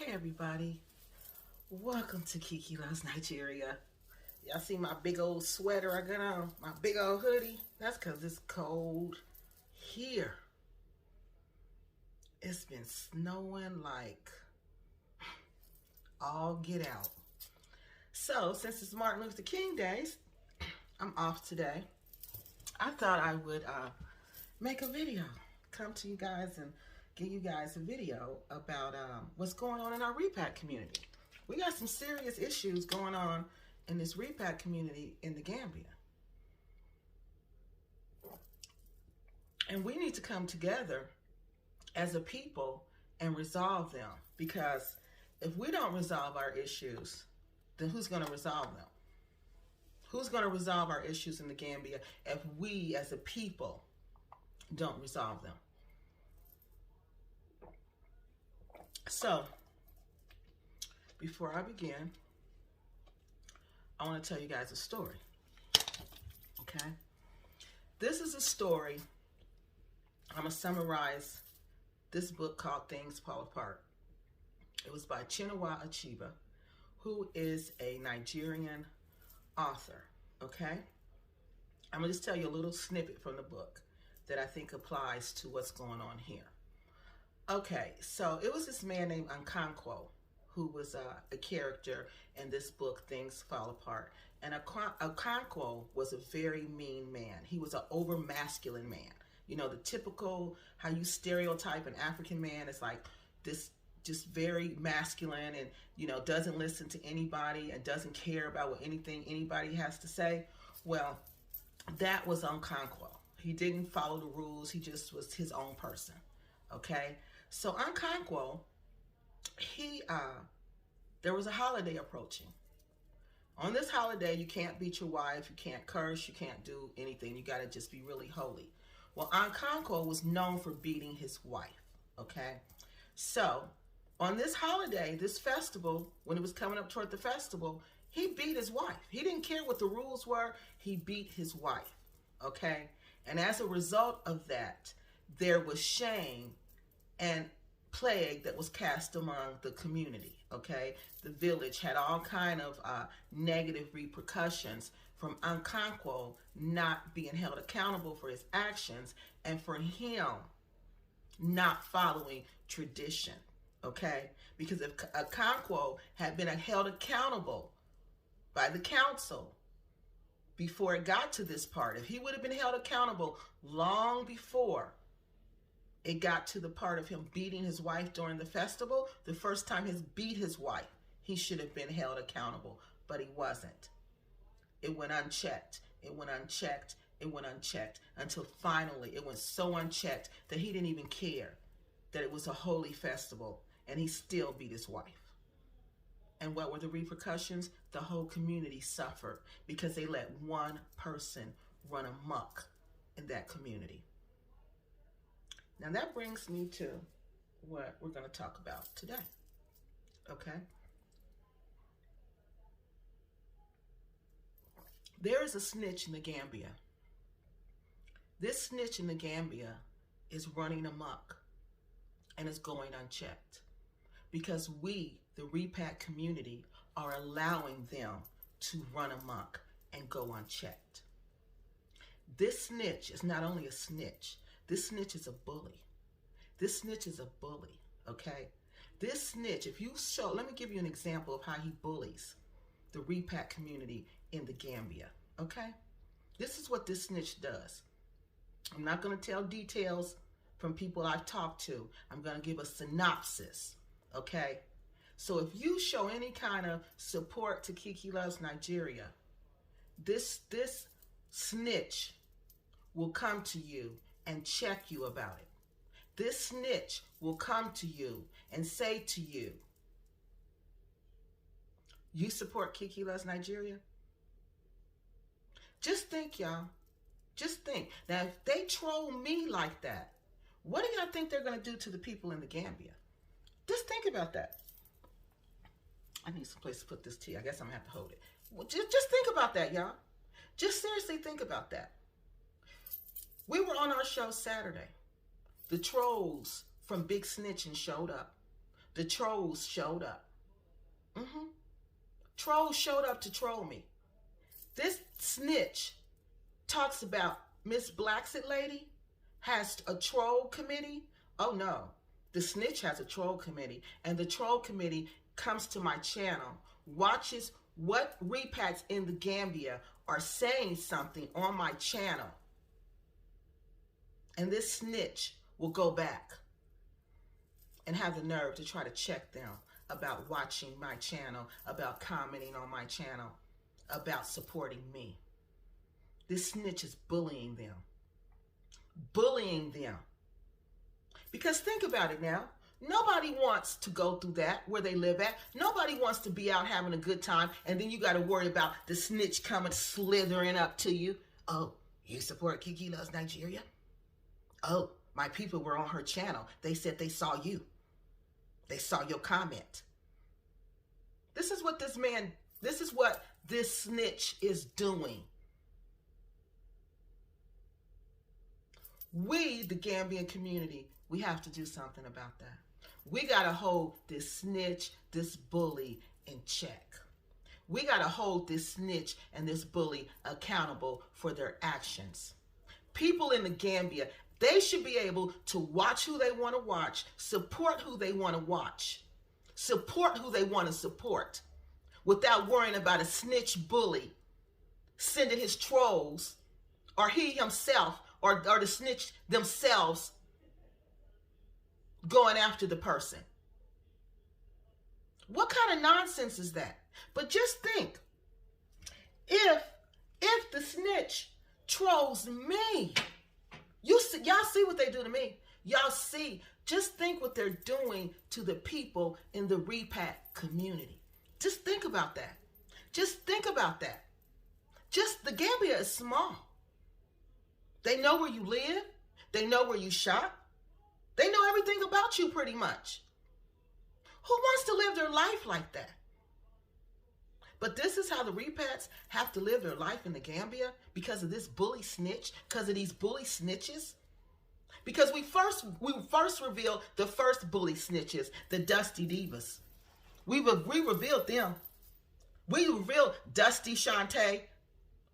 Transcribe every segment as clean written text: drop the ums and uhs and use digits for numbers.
Hey everybody, welcome to Kiki Loves Nigeria. Y'all see my big old sweater I got on, my big old hoodie? That's because it's cold here. It's been snowing like all get out. So since it's Martin Luther King Day, I'm off today. I thought I would make a video, come to you guys and give you guys a video about what's going on in our repack community. We got some serious issues going on in this repack community in the Gambia. And we need to come together as a people and resolve them, because if we don't resolve our issues, then who's going to resolve them? Who's going to resolve our issues in the Gambia if we as a people don't resolve them? So, before I begin, I want to tell you guys a story, okay? This is a story, I'm going to summarize this book called Things Fall Apart. It was by Chinua Achebe, who is a Nigerian author, okay? I'm going to just tell you a little snippet from the book that I think applies to what's going on here. Okay, so it was this man named Nkankwo who was a character in this book, Things Fall Apart. And Nkankwo was a very mean man. He was an over-masculine man. You know, the typical, how you stereotype an African man is like this, just very masculine and, you know, doesn't listen to anybody and doesn't care about what anything anybody has to say. Well, that was Nkankwo. He didn't follow the rules. He just was his own person, okay? So Nkankwo, there was a holiday approaching. On this holiday, you can't beat your wife, you can't curse, you can't do anything. You got to just be really holy. Well, Nkankwo was known for beating his wife, okay? So on this holiday, this festival, when it was coming up toward the festival, he beat his wife. He didn't care what the rules were. He beat his wife, okay? And as a result of that, there was shame and plague that was cast among the community, okay? The village had all kind of negative repercussions from Nkankwo not being held accountable for his actions and for him not following tradition, okay? Because if Nkankwo had been held accountable by the council before it got to this part, if he would have been held accountable long before it got to the part of him beating his wife during the festival, the first time he beat his wife, he should have been held accountable, but he wasn't. It went unchecked. It went unchecked. It went unchecked until finally it went so unchecked that he didn't even care that it was a holy festival, and he still beat his wife. And what were the repercussions? The whole community suffered because they let one person run amok in that community. Now that brings me to what we're going to talk about today, okay? There is a snitch in the Gambia. This snitch in the Gambia is running amok and is going unchecked because we, the repack community, are allowing them to run amok and go unchecked. This snitch is not only a snitch, this snitch is a bully. This snitch is a bully, okay? This snitch, if you show, let me give you an example of how he bullies the repack community in the Gambia, okay? This is what this snitch does. I'm not going to tell details from people I've talked to. I'm going to give a synopsis, okay? So if you show any kind of support to Kiki Loves Nigeria, this snitch will come to you and check you about it. This snitch will come to you and say to you, you support Kiki Loves Nigeria? Just think, y'all. Just think. Now, if they troll me like that, what do y'all think they're going to do to the people in the Gambia? Just think about that. I need some place to put this tea. I guess I'm going to have to hold it. Well, just think about that, y'all. Just seriously think about that. We were on our show Saturday. The trolls from Big Snitching showed up. the trolls showed up. Trolls showed up to troll me. This snitch talks about Miss Blacksett lady has a troll committee. Oh no, the snitch has a troll committee, and the troll committee comes to my channel, watches what repacks in the Gambia are saying something on my channel, and this snitch will go back and have the nerve to try to check them about watching my channel, about commenting on my channel, about supporting me. This snitch is bullying them. Bullying them. Because think about it now. Nobody wants to go through that where they live at. Nobody wants to be out having a good time, and then you got to worry about the snitch coming slithering up to you. Oh, you support Kiki Loves Nigeria? Oh, my people were on her channel. They said they saw you. They saw your comment. This is what this snitch is doing. We, the Gambian community, we have to do something about that. We got to hold this snitch, this bully in check. We got to hold this snitch and this bully accountable for their actions. People in the Gambia, they should be able to watch who they want to watch, support who they want to watch, support who they want to support, without worrying about a snitch bully sending his trolls, or he himself, or the snitch themselves going after the person. What kind of nonsense is that? But just think, if the snitch trolls me, y'all see what they do to me. Y'all see, just think what they're doing to the people in the repack community. Just think about that. Just think about that. The Gambia is small. They know where you live. They know where you shop. They know everything about you pretty much. Who wants to live their life like that? But this is how the repacks have to live their life in the Gambia because of this bully snitch, because of these bully snitches. Because we first revealed the first bully snitches, the Dusty Divas. We revealed them. We revealed Dusty Shantae.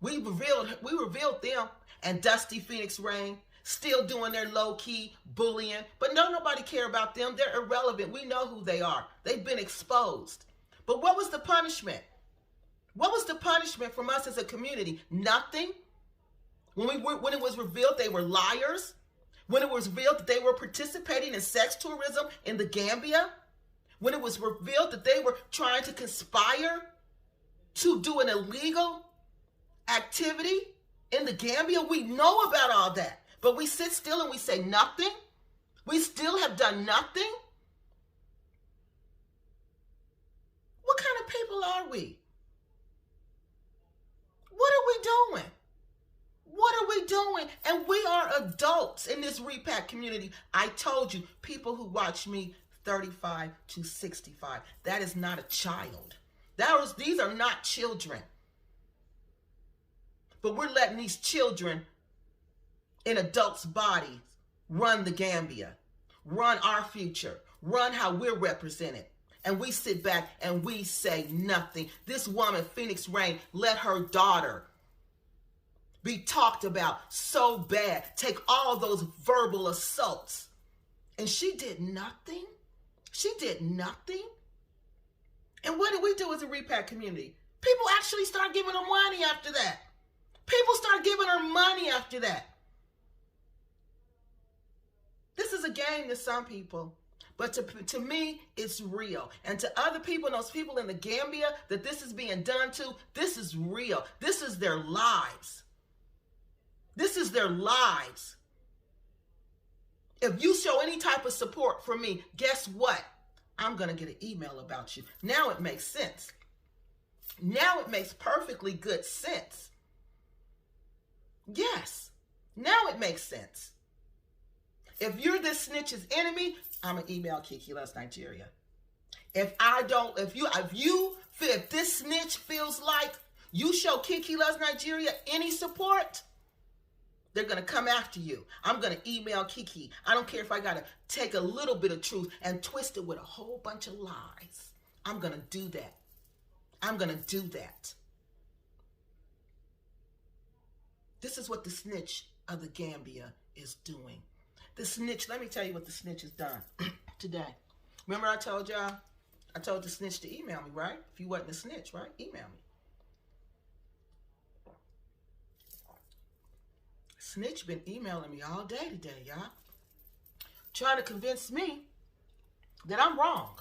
We revealed them and Dusty Phoenix Rain, still doing their low-key bullying. But nobody care about them. They're irrelevant. We know who they are. They've been exposed. But what was the punishment? What was the punishment from us as a community? Nothing. When it was revealed they were liars, when it was revealed that they were participating in sex tourism in the Gambia, when it was revealed that they were trying to conspire to do an illegal activity in the Gambia, we know about all that. But we sit still and we say nothing. We still have done nothing. What kind of people are we? What are we doing? What are we doing? And we are adults in this repack community. I told you, people who watch me 35 to 65. That is not a child. These are not children. But we're letting these children in adults' bodies run the Gambia, run our future, run how we're represented. And we sit back and we say nothing. This woman, Phoenix Rain, let her daughter be talked about so bad, take all those verbal assaults. And she did nothing. She did nothing. And what did we do as a repack community? People actually start giving her money after that. People start giving her money after that. This is a game to some people, but to me, it's real. And to other people, those people in the Gambia that this is being done to, this is real. This is their lives. This is their lives. If you show any type of support for me, guess what? I'm going to get an email about you. Now it makes sense. Now it makes perfectly good sense. Yes, now it makes sense. If you're this snitch's enemy, I'm gonna email Kiki Loves Nigeria. If this snitch feels like you show Kiki Loves Nigeria any support, They're going to come after you. I'm going to email Kiki. I don't care if I got to take a little bit of truth and twist it with a whole bunch of lies. I'm going to do that. I'm going to do that. This is what the snitch of the Gambia is doing. The snitch, let me tell you what the snitch has done today. Remember I told y'all, I told the snitch to email me, right? If you wasn't a snitch, right? Email me. Snitch been emailing me all day today, y'all. Trying to convince me that I'm wrong.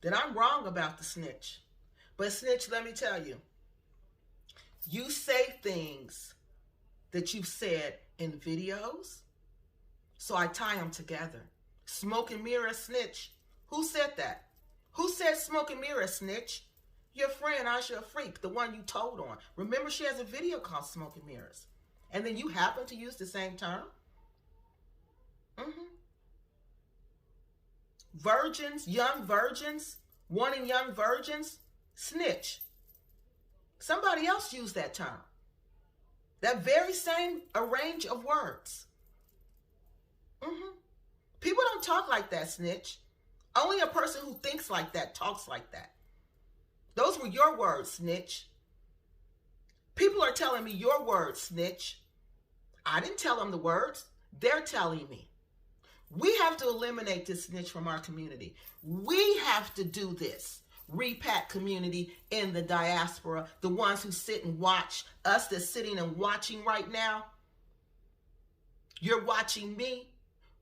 That I'm wrong about the snitch. But snitch, let me tell you. You say things that you've said in videos, so I tie them together. Smoke and mirror snitch. Who said that? Who said smoke and mirror snitch? Your friend Asha Freak, the one you told on. Remember, she has a video called Smoke and Mirrors. And then you happen to use the same term? Virgins, young virgins, wanting young virgins, snitch. Somebody else used that term. That very same arrange of words. People don't talk like that, snitch. Only a person who thinks like that talks like that. Those were your words, snitch. People are telling me your words, snitch. I didn't tell them the words. They're telling me. We have to eliminate this snitch from our community. We have to do this. Repat community in the diaspora, the ones who sit and watch, us that's sitting and watching right now. You're watching me.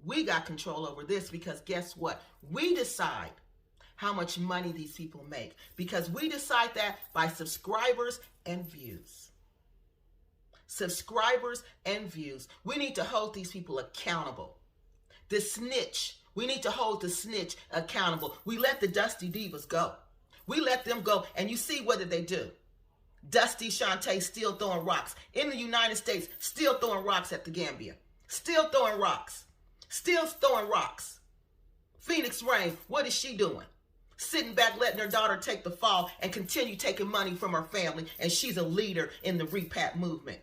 We got control over this because guess what? We decide how much money these people make because we decide that by subscribers and views. Subscribers and views. We need to hold these people accountable. The snitch, we need to hold the snitch accountable. We let the Dusty Divas go. We let them go, and you see what did they do? Dusty Shantae still throwing rocks. In the United States, still throwing rocks at the Gambia. Still throwing rocks. Still throwing rocks. Phoenix Rain, what is she doing? Sitting back, letting her daughter take the fall and continue taking money from her family, and she's a leader in the repat movement.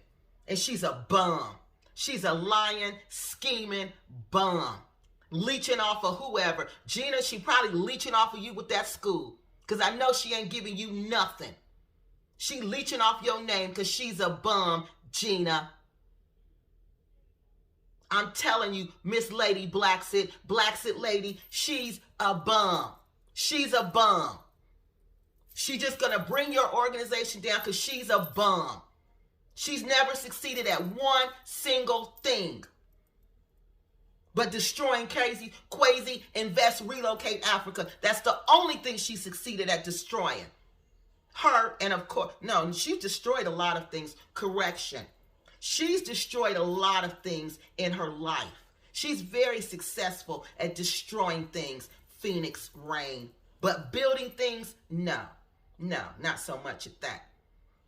And she's a bum. She's a lying, scheming bum. Leeching off of whoever. Gina, she probably leeching off of you with that school. Because I know she ain't giving you nothing. She leeching off your name because she's a bum, Gina. I'm telling you, Miss Lady Blacksit Lady, she's a bum. She's a bum. She's just going to bring your organization down because she's a bum. She's never succeeded at one single thing. But destroying Quasi, invest, relocate Africa. That's the only thing she succeeded at destroying. Her, and of course, no, she's destroyed a lot of things. Correction. She's destroyed a lot of things in her life. She's very successful at destroying things. Phoenix Rain. But building things, no, not so much at that.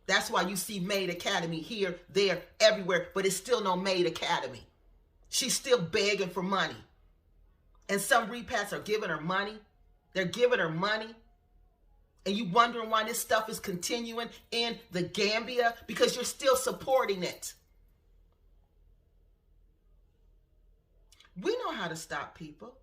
That's why you see Maid Academy here, there, everywhere, but it's still no Maid Academy. She's still begging for money. And some repats are giving her money. They're giving her money. And you wondering why this stuff is continuing in the Gambia? Because you're still supporting it. We know how to stop people.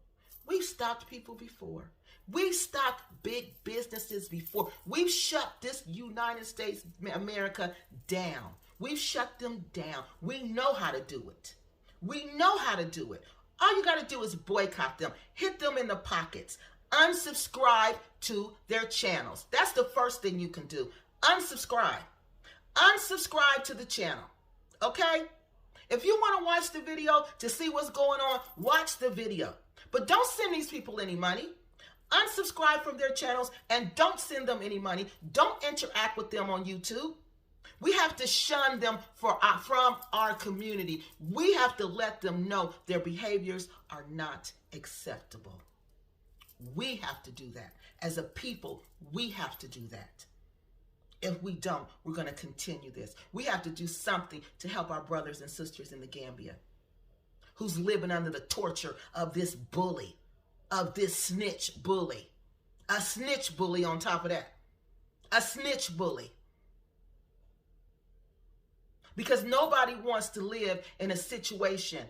We've stopped people before. We've stopped big businesses before. We've shut this United States, America down. We've shut them down. We know how to do it. We know how to do it. All you got to do is boycott them. Hit them in the pockets. Unsubscribe to their channels. That's the first thing you can do. Unsubscribe. Unsubscribe to the channel. Okay? If you want to watch the video to see what's going on, watch the video. But don't send these people any money. Unsubscribe from their channels and don't send them any money. Don't interact with them on YouTube. We have to shun them from our community. We have to let them know their behaviors are not acceptable. We have to do that. As a people, we have to do that. If we don't, we're going to continue this. We have to do something to help our brothers and sisters in the Gambia who's living under the torture of this bully, of this snitch bully. A snitch bully on top of that. A snitch bully. Because nobody wants to live in a situation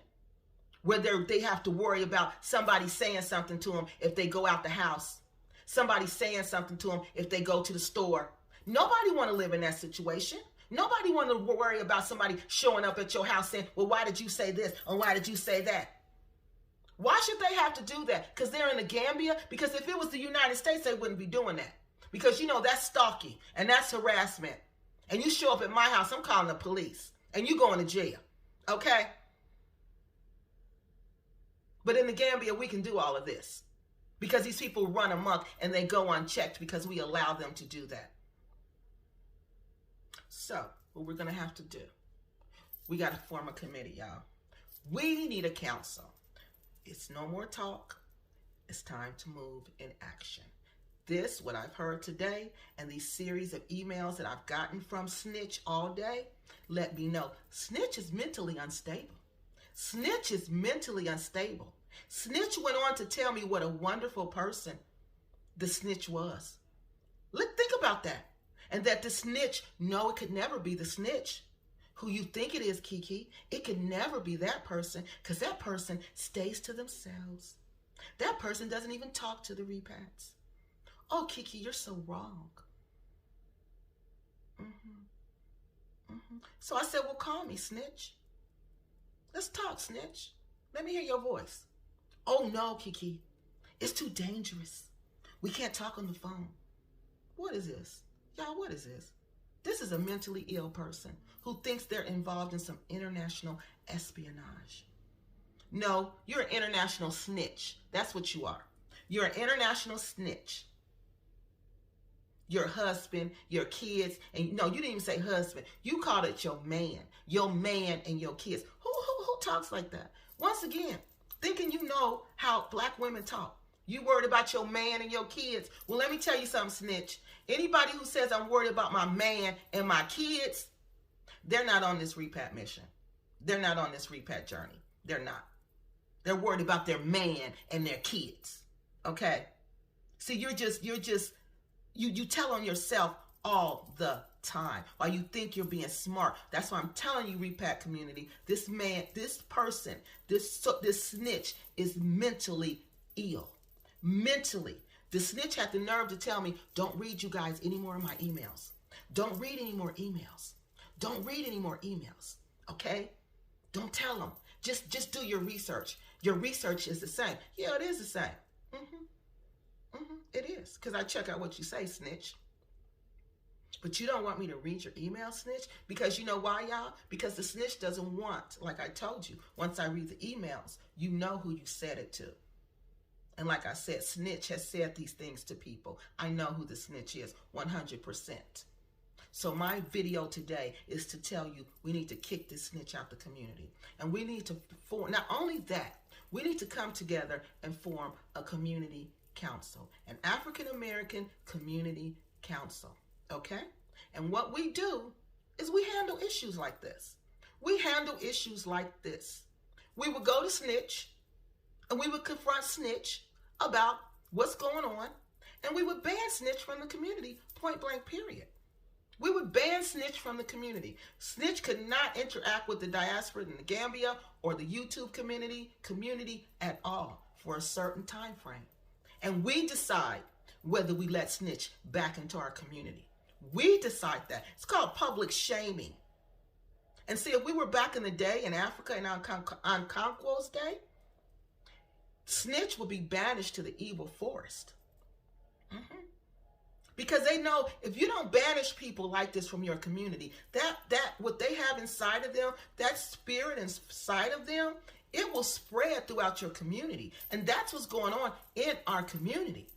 where they have to worry about somebody saying something to them if they go out the house. Somebody saying something to them if they go to the store. Nobody want to live in that situation. Nobody want to worry about somebody showing up at your house saying, well, why did you say this? Or why did you say that? Why should they have to do that? Because they're in the Gambia? Because if it was the United States, they wouldn't be doing that. Because, you know, that's stalking and that's harassment. And you show up at my house, I'm calling the police. And you going to jail. Okay? But in the Gambia, we can do all of this. Because these people run amok and they go unchecked because we allow them to do that. So, what we're going to have to do, we got to form a committee, y'all. We need a council. It's no more talk. It's time to move in action. This, what I've heard today, and these series of emails that I've gotten from Snitch all day, let me know. Snitch is mentally unstable. Snitch is mentally unstable. Snitch went on to tell me what a wonderful person the snitch was. Think about that. And that the snitch, no, it could never be the snitch who you think it is, Kiki. It could never be that person because that person stays to themselves. That person doesn't even talk to the repats. Oh, Kiki, you're so wrong. So I said, well, call me, Snitch. Let's talk, Snitch. Let me hear your voice. Oh, no, Kiki. It's too dangerous. We can't talk on the phone. What is this? Y'all, what is this? This is a mentally ill person who thinks they're involved in some international espionage. No, you're an international snitch. That's what you are. You're an international snitch. Your husband, your kids, and no, you didn't even say husband. You called it your man and your kids. Who talks like that? Once again, thinking you know how black women talk. You worried about your man and your kids. Well, let me tell you something, Snitch. Anybody who says I'm worried about my man and my kids, they're not on this repat mission. They're not on this repat journey. They're not. They're worried about their man and their kids. Okay? See, you tell on yourself all the time while you think you're being smart. That's why I'm telling you, repat community, this man, this person, this snitch is mentally ill. Mentally. The snitch had the nerve to tell me, don't read you guys any more of my emails. Don't read any more emails. Don't read any more emails. Okay? Don't tell them. Just do your research. Your research is the same. Yeah, it is the same. It is. Because I check out what you say, Snitch. But you don't want me to read your email, Snitch? Because you know why, y'all? Because the snitch doesn't want, like I told you, once I read the emails, you know who you said it to. And like I said, Snitch has said these things to people. I know who the snitch is, 100%. So my video today is to tell you we need to kick this snitch out the community. And we need to form, not only that, we need to come together and form a community council, an African American community council, okay? And what we do is we handle issues like this. We handle issues like this. We would go to Snitch and we would confront Snitch about what's going on, and we would ban Snitch from the community, point blank, period. We would ban Snitch from the community. Snitch could not interact with the diaspora in the Gambia or the YouTube community at all for a certain time frame. And we decide whether we let Snitch back into our community. We decide that. It's called public shaming. And see, if we were back in the day in Africa and on Conquo's day, Snitch would be banished to the evil forest. Because they know if you don't banish people like this from your community, that what they have inside of them, that spirit inside of them, it will spread throughout your community. And that's what's going on in our community.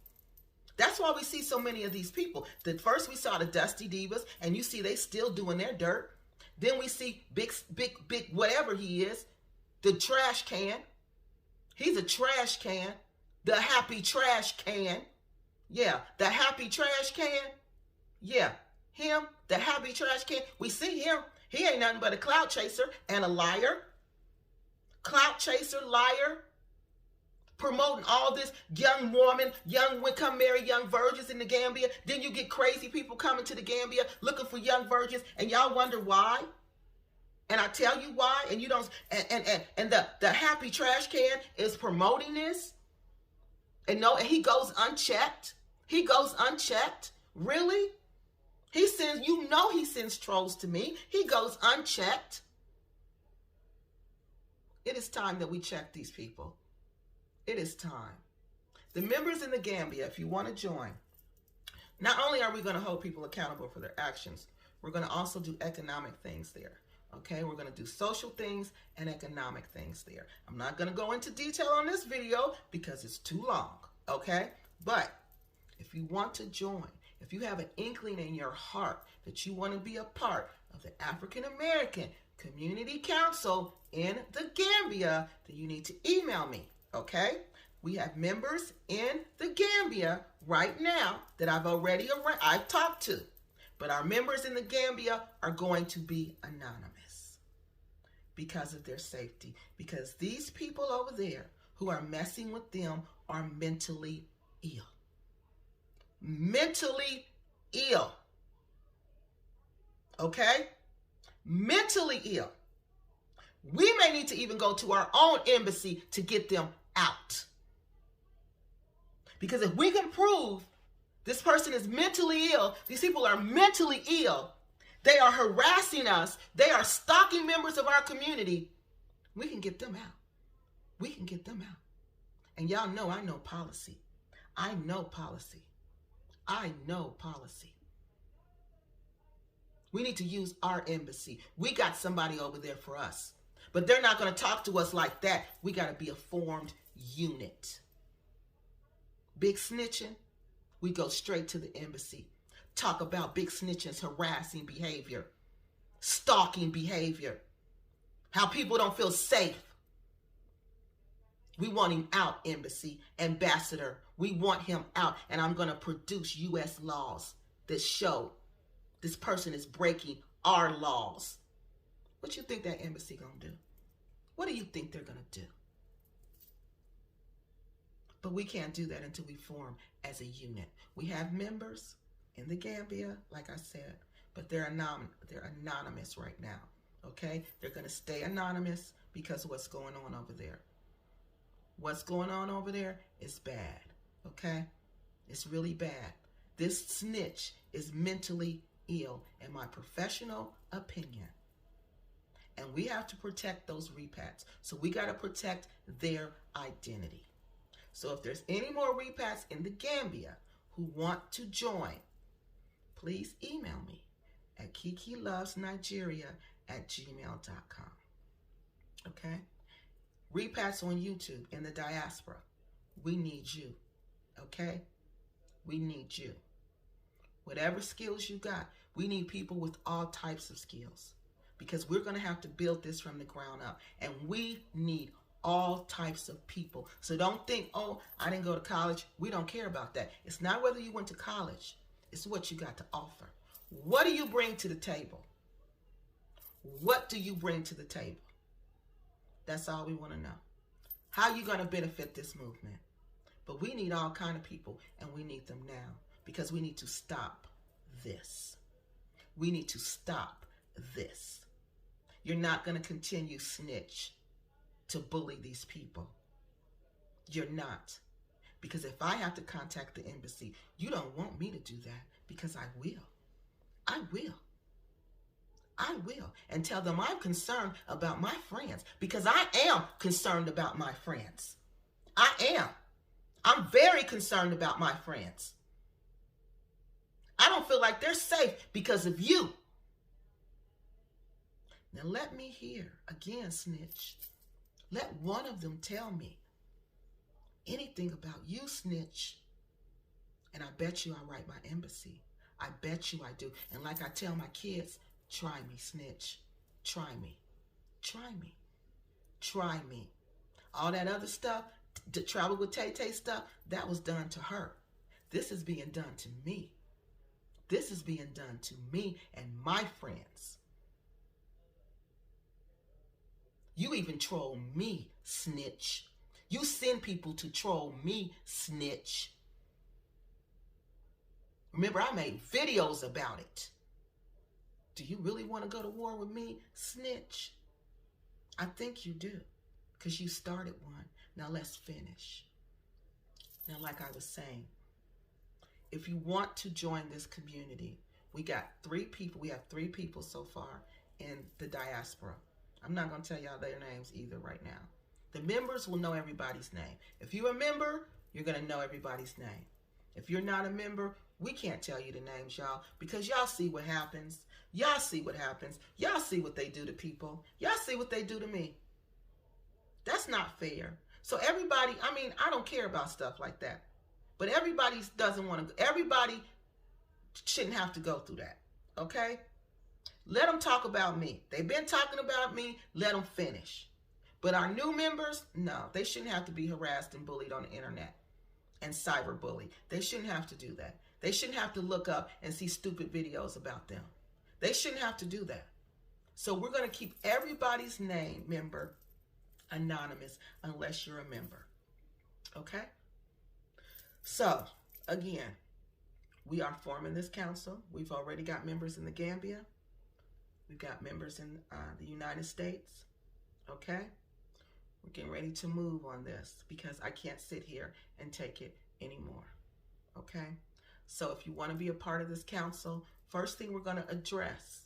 That's why we see so many of these people. First we saw the Dusty Divas, and you see they still doing their dirt. Then we see big whatever he is, the trash can. He's a trash can. The happy trash can. Yeah, the happy trash can. Yeah, him, the happy trash can. We see him. He ain't nothing but a clout chaser and a liar. Clout chaser, liar. Promoting all this young woman, come marry young virgins in the Gambia. Then you get crazy people coming to the Gambia looking for young virgins, and y'all wonder why? And I tell you why, and you don't, and the happy trash can is promoting this. And no, and he goes unchecked. He goes unchecked. Really? He sends, you know he sends trolls to me. He goes unchecked. It is time that we check these people. It is time. The members in the Gambia, if you want to join, not only are we going to hold people accountable for their actions, we're going to also do economic things there. Okay, we're going to do social things and economic things there. I'm not going to go into detail on this video because it's too long. Okay, but if you want to join, if you have an inkling in your heart that you want to be a part of the African American Community Council in the Gambia, then you need to email me. Okay, we have members in the Gambia right now that I've talked to. But our members in the Gambia are going to be anonymous because of their safety. Because these people over there who are messing with them are mentally ill. Mentally ill. Okay? Mentally ill. We may need to even go to our own embassy to get them out. Because if we can prove this person is mentally ill, these people are mentally ill, they are harassing us, they are stalking members of our community, we can get them out. We can get them out. And y'all know I know policy. I know policy. I know policy. We need to use our embassy. We got somebody over there for us. But they're not going to talk to us like that. We got to be a formed unit. Big snitching, we go straight to the embassy. Talk about big snitching's harassing behavior, stalking behavior, how people don't feel safe. We want him out, embassy, ambassador. We want him out, and I'm going to produce U.S. laws that show this person is breaking our laws. What you think that embassy going to do? What do you think they're going to do? But we can't do that until we form as a unit. We have members in the Gambia, like I said, but they're anonymous right now, okay? They're going to stay anonymous because of what's going on over there. What's going on over there is bad, okay? It's really bad. This snitch is mentally ill, in my professional opinion. And we have to protect those repats. So we got to protect their identity. So if there's any more repats in the Gambia who want to join, please email me at kikilovesnigeria@gmail.com. Okay? Repats on YouTube in the diaspora. We need you. Okay? We need you. Whatever skills you got, we need people with all types of skills because we're going to have to build this from the ground up. And we need all types of people. So don't think, oh, I didn't go to college. We don't care about that. It's not whether you went to college. It's what you got to offer. What do you bring to the table? What do you bring to the table? That's all we want to know. How are you going to benefit this movement? But we need all kind of people, and we need them now because we need to stop this. We need to stop this. You're not going to continue snitch to bully these people. You're not. Because if I have to contact the embassy, you don't want me to do that because I will. I will. I will. And tell them I'm concerned about my friends because I am concerned about my friends. I am. I'm very concerned about my friends. I don't feel like they're safe because of you. Now let me hear, again, snitch. Let one of them tell me anything about you, snitch. And I bet you I write my embassy. I bet you I do. And like I tell my kids, try me, snitch. Try me. Try me. Try me. All that other stuff, the travel with Tay-Tay stuff, that was done to her. This is being done to me. This is being done to me and my friends. You even troll me, snitch. You send people to troll me, snitch. Remember, I made videos about it. Do you really want to go to war with me, snitch? I think you do, because you started one. Now let's finish. Now, like I was saying, if you want to join this community, we got 3 people. We have 3 people so far in the diaspora. I'm not going to tell y'all their names either right now. The members will know everybody's name. If you're a member, you're going to know everybody's name. If you're not a member, we can't tell you the names, y'all, because y'all see what happens. Y'all see what happens. Y'all see what they do to people. Y'all see what they do to me. That's not fair. So everybody, I mean, I don't care about stuff like that. But everybody doesn't want to, everybody shouldn't have to go through that, okay? Let them talk about me. They've been talking about me. Let them finish. But our new members, no, they shouldn't have to be harassed and bullied on the internet and cyberbullied. They shouldn't have to do that. They shouldn't have to look up and see stupid videos about them. They shouldn't have to do that. So we're going to keep everybody's name, member, anonymous unless you're a member. Okay? So, again, we are forming this council. We've already got members in the Gambia. We've got members in the United States. Okay? We're getting ready to move on this because I can't sit here and take it anymore. Okay? So if you want to be a part of this council, first thing we're going to address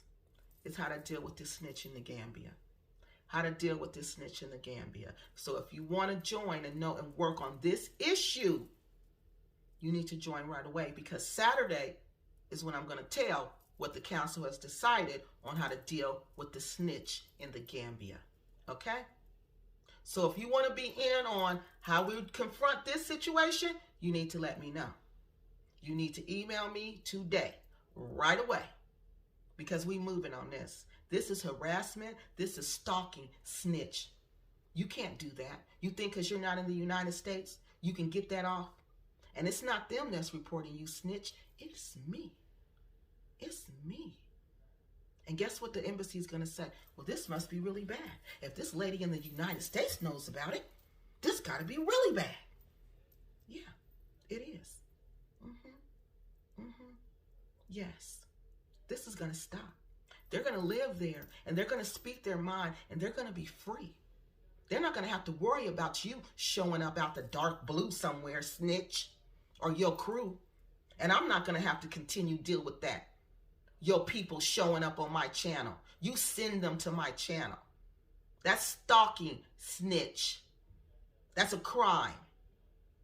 is how to deal with this snitch in the Gambia. How to deal with this snitch in the Gambia. So if you want to join and know and work on this issue, you need to join right away, because Saturday is when I'm going to tell what the council has decided on how to deal with the snitch in the Gambia. Okay? So if you want to be in on how we would confront this situation, you need to let me know. You need to email me today, right away, because we're moving on this. This is harassment. This is stalking, snitch. You can't do that. You think because you're not in the United States, you can get that off? And it's not them that's reporting you, snitch. It's me. It's me. And guess what the embassy is going to say? Well, this must be really bad. If this lady in the United States knows about it, this got to be really bad. Yeah, it is. Yes. This is going to stop. They're going to live there, and they're going to speak their mind, and they're going to be free. They're not going to have to worry about you showing up out the dark blue somewhere, snitch, or your crew. And I'm not going to have to continue deal with that. Your people showing up on my channel. You send them to my channel. That's stalking, snitch. That's a crime.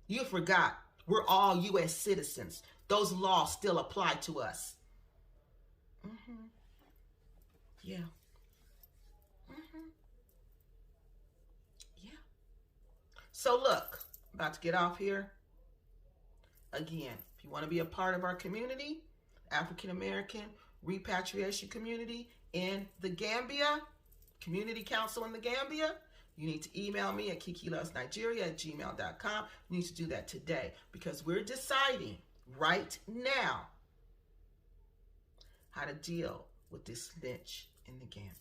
You forgot. We're all U.S. citizens. Those laws still apply to us. Yeah. Yeah. So look, about to get off here. Again, if you want to be a part of our community, African American repatriation community in the Gambia, Community Council in the Gambia, you need to email me at kikilovesnigeria@gmail.com. You need to do that today, because we're deciding right now how to deal with this snitch in the Gambia.